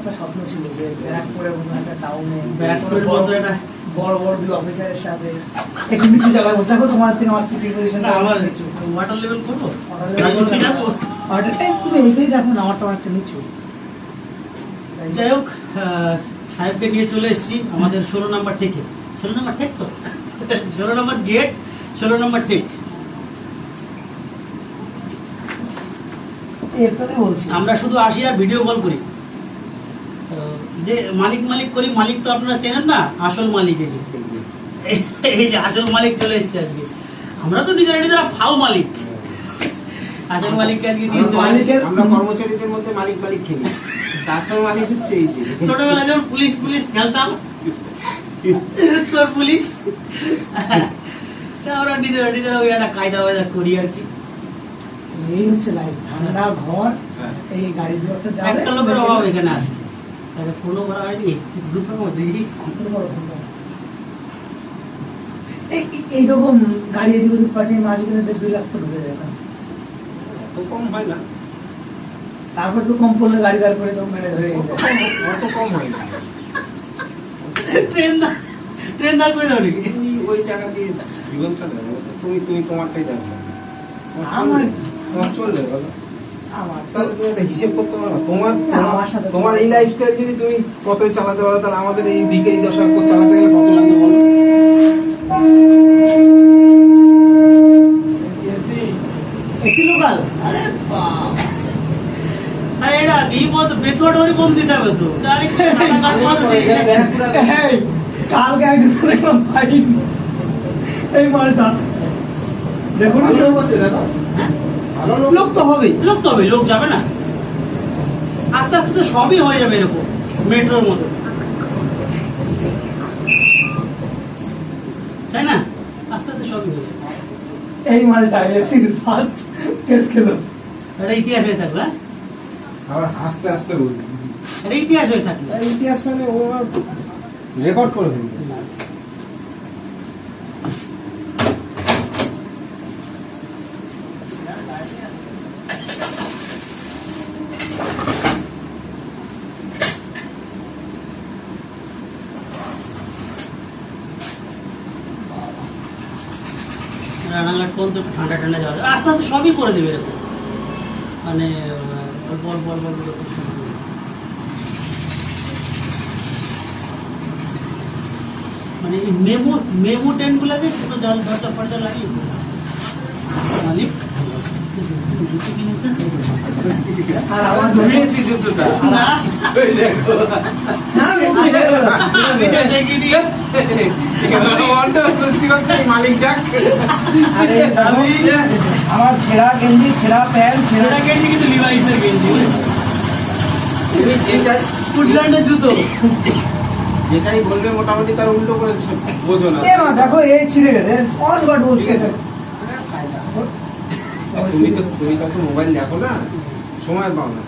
একটা স্বপ্ন ছিল যে ব্যারাকপুরের মতো একটা টাউনে, ব্যারাকপুরের মতো একটা বড় বড় দুই অফিসারের সাথে একটু নিচু জায়গায় বসে। দেখো তোমার থেকে আমার সিটিং পজিশনটা আমার নিচু, ওয়াটার লেভেল কত? অর্ডারটাই তুমি এইটাই দেখো না, আমারটা একটা নিচু। যাই হোক, সাহেবকে নিয়ে চলে এসেছি আমাদের 16 নম্বর টেকে। 16 নম্বর টেক তো 16 নম্বর গেট, 16 নম্বর টেক। এরপরে বলছি আমরা শুধু আসি আর ভিডিও কল করি। যে মালিক মালিক করি, মালিক তো আপনারা চেনেন না, আসল মালিক এই যে আসল মালিক চলে এসেছে আজকে। আমরা তো নিজেরা ফাও মালিক, আসল মালিককে আজকে নিয়ে চলে এসেছি। আমরা কর্মচারীদের মধ্যে মালিক মালিক খেলি, আসল মালিক হচ্ছে এই যে ছোটবেলায় যখন পুলিশ পুলিশ খেলতাম, তোর পুলিশ, আমরা নিজেরা ওই একটা কায়দা বায়দা করি আর কি। এই হচ্ছে লাইফ, ঠান্ডা ঘর, এই গাড়ি দুটো যাবে, একটা লোকের অভাব এখানে আছে। তাহলে ফোনও করা হয়নি, গ্রুপের মধ্যে এইরকম গাড়ি এদিক ওদিক পাঠিয়ে মাস গেলে 2 লাখ তো ঢুকে যায় না, তো কম হয় না। তারপর তো কম পড়লে গাড়ি দাঁড় করে তো ম্যানেজ হয়ে যায়। অত কম হয় না। ট্রেন দাঁড় করে দাও নাকি? তুমি ওই টাকা দিয়ে জীবন চলে, তুমি তোমারটাই দেখো, তোমার চলবে বলো। আমার তাহলে তুমি একটা হিসেব করতে পারো না। আমার সাথে তোমার এই লাইফস্টাইল যদি তুমি কতই চালাতে পারো, তাহলে আমাদের এই ভিখারি দশা চালাতে গেলে কত লাগবে বলো। এসি লোকাল, আরে বাপ, আরে এটা কি মত বেতোয়ারি কম দিতে হবে তো। গাড়ি কালকে একজন দেখলাম ফাইন এই মালটা দেখুন, ভালো লোক তো হবে, লোক যাবে না। আস্তে আস্তে তো সবই হয়ে যাবে এরকম মেট্রোর মতো, তাই না? আস্তে আস্তে সবই হয়ে যাবে। এই মালটা এসির ফার্স্ট কেস খেলো, এটা ইতিহাস হয়ে থাকলো। আবার আস্তে আস্তে বুঝলি, এটা ইতিহাস হয়ে থাকলো। ইতিহাস মানে ও রেকর্ড করে ফেলবে। রানাঘাট পর্যন্ত ঠান্ডা ঠান্ডা যাওয়া যায়। আস্তে আস্তে সবই করে দেবে এরকম, মানে অল্প অল্প অল্প অল্প করে সব করে দেবে। মানে এই মেমো ট্রেনগুলোকে ছোটো জল দরজা ফরজা লাগিয়ে দেবে। মালিক জুতো কিনেছেন? আর আমার নিয়েছি জুতোটা। না, ওই দেখো। আমি তো দেখিনি। মালিক ডাক। আরে আমার ছেঁড়া গেঞ্জি, ছেঁড়া প্যান্ট, সেটা গেঞ্জি কিন্তু লিভাইসের গেঞ্জি, তুমি যেটাই ফুটল্যান্ডের জুতো। যেটাই বলবে মোটামুটি তার উল্টো করে বোঝো না। দেখো এই ছিঁড়ে গেছে, অন গার্ড বলছে। তুমি তো মোবাইল দেখো না, সময় পাও না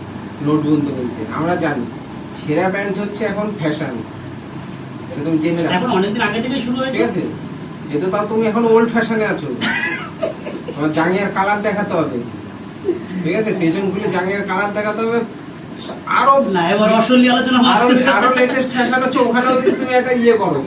নোট বন্ধ করতে। আমরা জানি ছেঁড়া প্যান্ট হচ্ছে এখন ফ্যাশন, এটা তুমি জেনে রাখো। এখন অনেকদিন আগে থেকে শুরু ঠিক হয়েছে। আছে, এতো তাও তুমি এখন ওল্ড ফ্যাশনে আছো। তোমার জাঙ্গিয়ার কালার দেখাতে হবে, ঠিক আছে, পেছন খুলে জাঙ্গিয়ার কালার দেখাতে হবে। আরো না, এবার অসলি আলোচনা আরো লেটেস্ট ফ্যাশন হচ্ছে, ওখানেও যদি তুমি একটা ইয়ে করো।